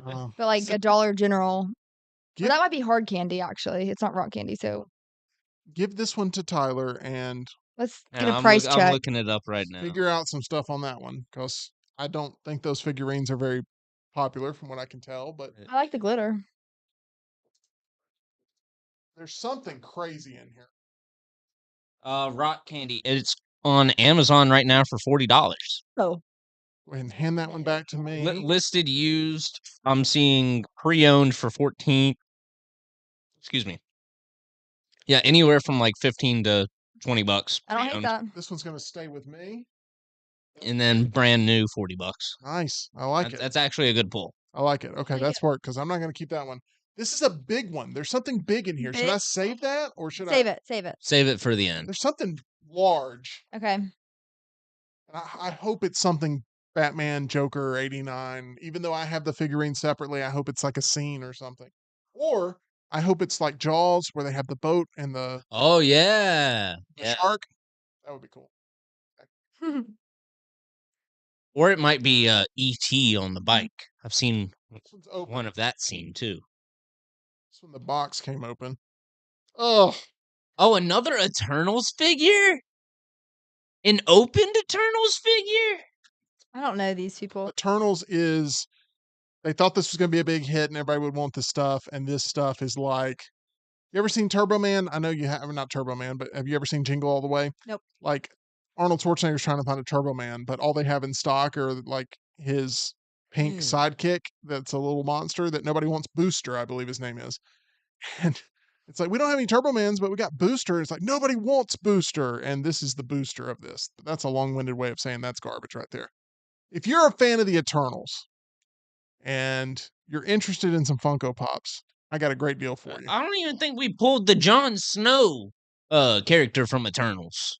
Uh, But like a Dollar General. Give- Well, that might be hard candy, actually. It's not rock candy. So give this one to Tyler and let's Yeah, get a I'm price I'm check. looking it up right now. figure out some stuff on that one because I don't think those figurines are very popular from what I can tell, but I like the glitter. there's something crazy in here. Rock Candy. It's on Amazon right now for $40. Oh. Go ahead and hand that one back to me. Listed used. I'm seeing pre-owned for 14. Excuse me. Yeah, anywhere from like 15 to $20. I don't hate pre-owned. that. This one's going to stay with me. And then brand new $40. Nice. I like it. That's actually a good pull. I like it. Okay, Like that's work because I'm not going to keep that one. This is a big one. There's something big in here. Should I Big? save that or should Save I? it. Save it. Save it for the end. There's something large. Okay. And I hope it's something Batman, Joker, 89. Even though I have the figurine separately, I hope it's like a scene or something. Or I hope it's like Jaws where they have the boat and the Oh yeah. Yeah. shark. That would be cool. Or it might be E.T. on the bike. I've seen This one's open. one of that scene too. This one, the box came open. Oh, Oh, another Eternals figure? An opened Eternals figure? I don't know these people. Eternals is. They thought this was going to be a big hit and everybody would want this stuff. And this stuff is like. You ever seen Turbo Man? I know you have, not Turbo Man, but have you ever seen Jingle All the Way? Nope. Like Arnold Schwarzenegger's trying to find a Turbo Man, but all they have in stock are like his pink sidekick that's a little monster that nobody wants. Booster, I believe his name is. And it's like, we don't have any Turbo Mans, but we got Booster. It's like, nobody wants Booster. And this is the Booster of this. That's a long-winded way of saying that's garbage right there. If you're a fan of the Eternals and you're interested in some Funko Pops, I got a great deal for you. I don't even think we pulled the Jon Snow character from Eternals.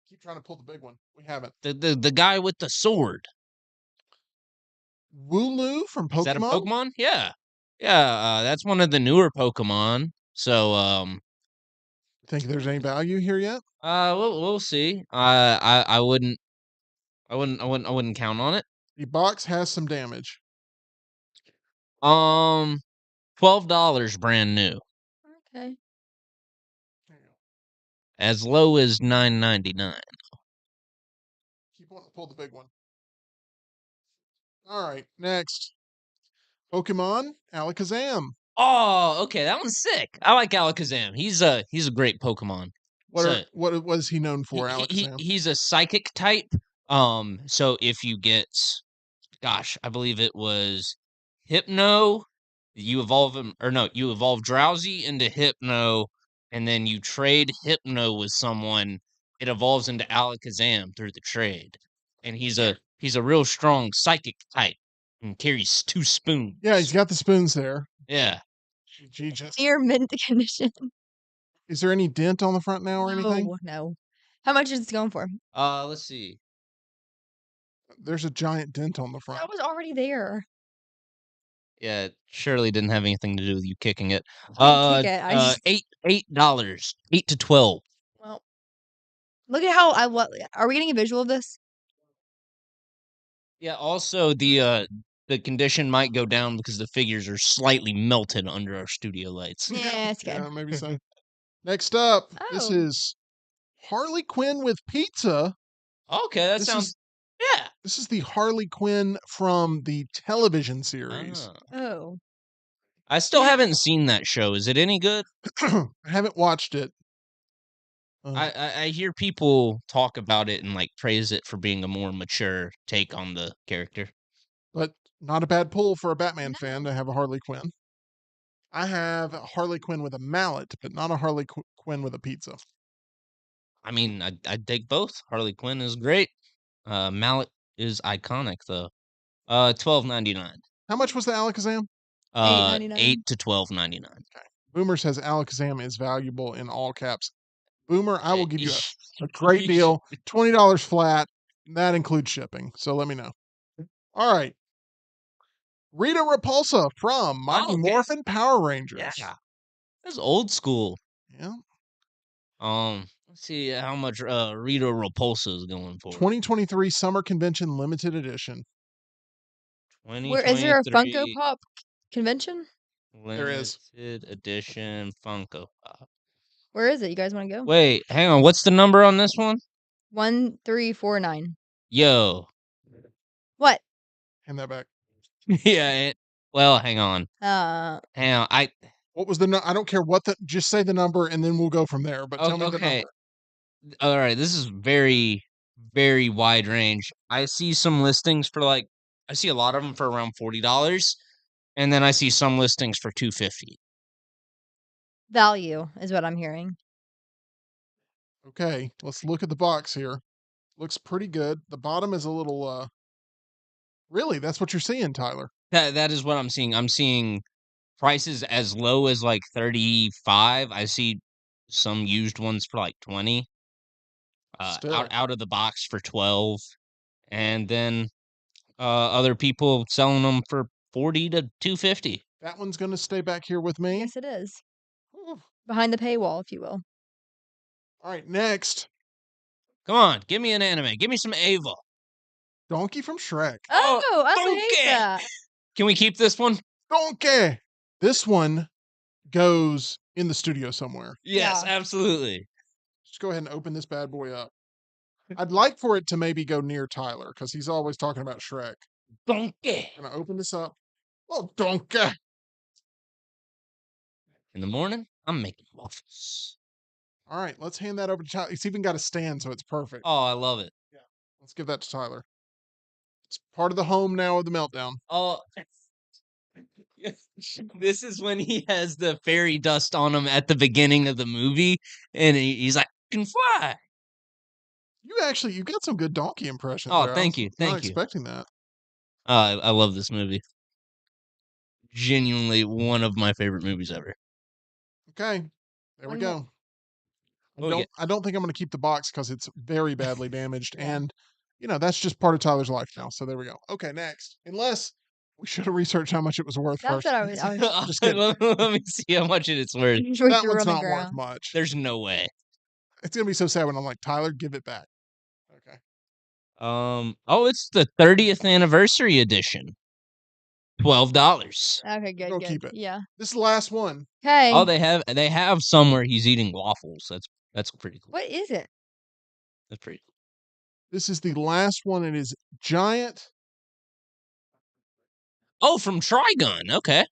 Keep trying to pull the big one. We haven't. The guy with the sword. Wooloo from Pokemon? Is that a Pokemon? Yeah. Yeah, that's one of the newer Pokemon. So Think there's any value here yet? we'll see. I wouldn't count on it. The box has some damage. $12 brand new. Okay. There you go. As low as $9.99. Keep wanting to pull the big one. All right, next. Pokemon Alakazam. Oh, okay, that one's sick. I like Alakazam. He's a great Pokemon. What was he known for, Alakazam? He's a psychic type. So if you get, gosh, I believe it was Hypno, you evolve him, or no, you evolve Drowsy into Hypno, and then you trade Hypno with someone. It evolves into Alakazam through the trade, and he's a real strong psychic type and carries 2 spoons. Yeah, he's got the spoons there. Yeah. Jesus. Near mint condition. Is there any dent on the front now or anything? No. How much is it going for? Let's see. There's a giant dent on the front. That was already there. Yeah, it surely didn't have anything to do with you kicking it. I didn't kick it, I just- $8, 8 to 12. Well, look at how are we getting a visual of this? Yeah. Also, the condition might go down because the figures are slightly melted under our studio lights. Yeah, it's good. Yeah, maybe so. Next up, this Oh. is Harley Quinn with pizza. Okay, that This sounds. is- Yeah. This is the Harley Quinn from the television series. Oh. I still haven't seen that show. Is it any good? I haven't watched it. I hear people talk about it and like praise it for being a more mature take on the character. But not a bad pull for a Batman fan to have a Harley Quinn. I have a Harley Quinn with a mallet, but not a Harley Quinn with a pizza. I mean, I'd take both. Harley Quinn is great. Mallet is iconic though. $12.99. How much was the Alakazam? $8.99. 8 to $12.99. Boomer says Alakazam is valuable in all caps. Boomer, I will give you a great deal, $20 flat. That includes shipping. So let me know. All right. Rita Repulsa from Mighty Okay. Morphin Power Rangers. Yeah, that's old school. Yeah. Let's see how much Rita Repulsa is going for. 2023 Summer Convention Limited Edition. Where is there a Funko 2023 Pop convention? There is. Limited edition Funko Pop. Where is it? You guys want to go? Wait, hang on. What's the number on this one? 1349. Yo. What? Hand that back. Yeah. Well, hang on. Hang on. What was the I don't care what just say the number and then we'll go from there. But tell me the number. All right. This is very, very wide range. I see some listings for I see a lot of them for around $40, and then I see some listings for $250. Value is what I'm hearing. Okay, let's look at the box here. Looks pretty good. The bottom is a little really, that's what you're seeing, Tyler. That is what I'm seeing. I'm seeing prices as low as like 35. I see some used ones for like 20. Out of the box for 12. And then other people selling them for 40 to 250. That one's going to stay back here with me. Yes, it is. Behind the paywall, if you will. All right, next. Come on, give me an anime. Give me some Ava. Donkey from Shrek. Oh, I hate Donkey! that. Can we keep this one? Donkey! This one goes in the studio somewhere. Yes, Yeah. absolutely. Just go ahead and open this bad boy up. I'd like for it to maybe go near Tyler because he's always talking about Shrek. Donkey. I'm going to open this up. Oh, Donkey! In the morning, I'm making waffles. All right, let's hand that over to Tyler. It's even got a stand, so it's perfect. Oh, I love it. Let's give that to Tyler. It's part of the home now of the Meltdown. Oh, this is when he has the fairy dust on him at the beginning of the movie, and he's like, "I can fly." You got some good donkey impressions. Oh, there. thank I you, was thank not you. expecting that. I love this movie. Genuinely one of my favorite movies ever. Okay, there we One go. more. I don't think I'm going to keep the box because it's very badly damaged, Yeah. and that's just part of Tyler's life now. So there we go. Okay, next. Unless we should have researched how much it was worth That's first. what I was Just kidding. Let me see how much it's worth. sure That threw one's on the not worth ground. much. There's no way. It's gonna be so sad when I'm like, Tyler, give it back. Okay. Oh, it's the 30th anniversary edition. $12. Okay, good, Go good. keep it. Yeah. This is the last one. Okay. Oh, they have some where he's eating waffles. That's pretty cool. What is it? That's pretty cool. This is the last one. It is giant. Oh, from Trigun. Okay.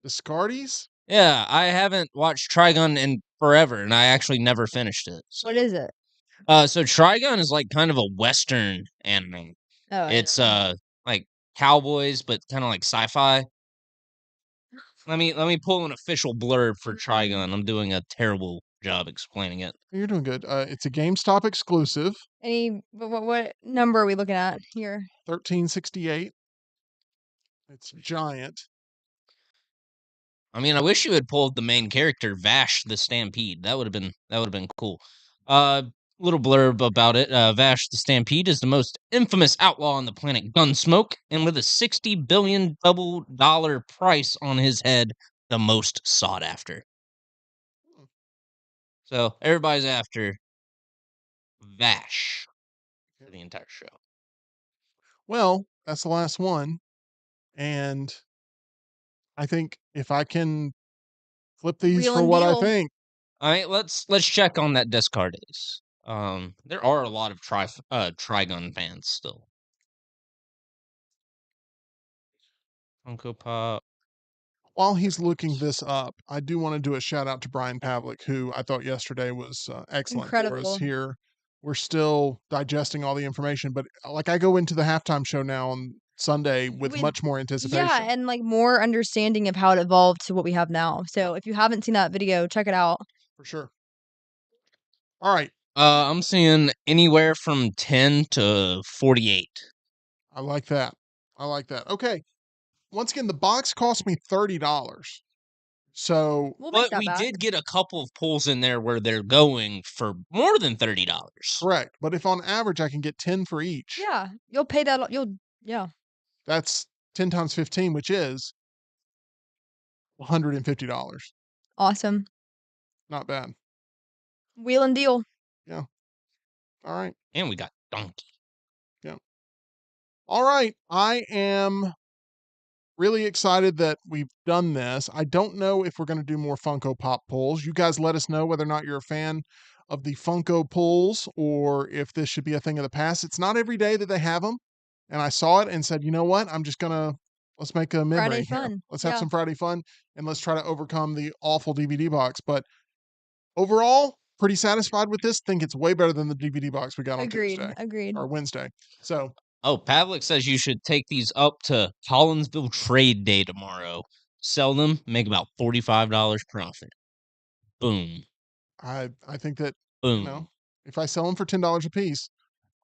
Discardies. Yeah, I haven't watched Trigun in forever, and I actually never finished it. What is it? So Trigun is like kind of a Western anime. Oh, It's like cowboys, but kind of like sci-fi. Let me pull an official blurb for Trigun. I'm doing a terrible job explaining it. You're doing good. It's a GameStop exclusive, what number are we looking at here? 1368. It's giant. I mean, I wish you had pulled the main character, Vash the Stampede. That would have been cool. Little blurb about it. Vash the Stampede is the most infamous outlaw on the planet Gunsmoke, and with a $60 billion double price on his head, the most sought after. So everybody's after Vash for the entire show. Well, that's the last one. And I think if I can flip these Wheel for and what I deal. think, All right, let's check on that discard is. There are a lot of Trigun fans still. Funko Pop. while he's looking this up, I do want to do a shout out to Brian Pavlik, who I thought yesterday was excellent for us Incredible. here. We're still digesting all the information, but like I go into the halftime show now on Sunday with much more anticipation. Yeah, and like more understanding of how it evolved to what we have now. So if you haven't seen that video, check it out. For sure. All right. I'm seeing anywhere from 10 to 48. I like that. I like that. Okay. Once again, the box cost me $30. So We'll make But that we back. did get a couple of pulls in there where they're going for more than $30. correct. But if on average I can get 10 for each, Yeah, you'll pay that. Yeah. that's 10 times 15, which is $150. Awesome. Not bad. Wheel and deal. Yeah. All right. And we got Donkey. All right. I am really excited that we've done this. I don't know if we're going to do more Funko Pop pulls. You guys let us know whether or not you're a fan of the Funko pulls or if this should be a thing of the past. It's not every day that they have them. And I saw it and said, you know what? I'm just going to let's make a memory Friday here. fun. Let's have Yeah. some Friday fun and let's try to overcome the awful DVD box. But overall, pretty satisfied with this. Think it's way better than the DVD box we got on Tuesday Agreed. or Wednesday. So Oh, Pavlik says you should take these up to Collinsville Trade Day tomorrow. Sell them, make about $45 profit. Boom. I think that, Boom. if I sell them for $10 a piece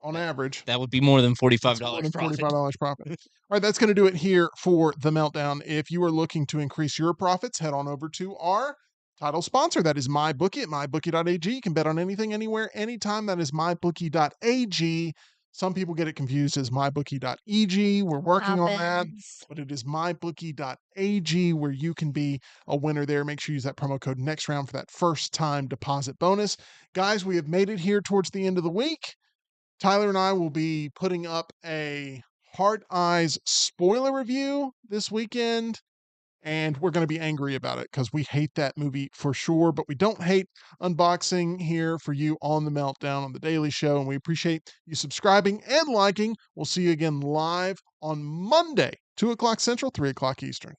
on average, That would be more than $45 that's more than profit. $45 profit. All right, that's going to do it here for the Meltdown. If you are looking to increase your profits, head on over to our title sponsor. That is MyBookie at mybookie.ag. You can bet on anything, anywhere, anytime. That is mybookie.ag. Some people get it confused as mybookie.eg. We're working on that, Happens. but it is mybookie.ag where you can be a winner there. Make sure you use that promo code next round for that first time deposit bonus. Guys, we have made it here towards the end of the week. Tyler and I will be putting up a Hard Eyes spoiler review this weekend, and we're going to be angry about it because we hate that movie for sure, but we don't hate unboxing here for you on the Meltdown on the Daily Show, and we appreciate you subscribing and liking. We'll see you again live on Monday, 2 o'clock Central, 3 o'clock Eastern.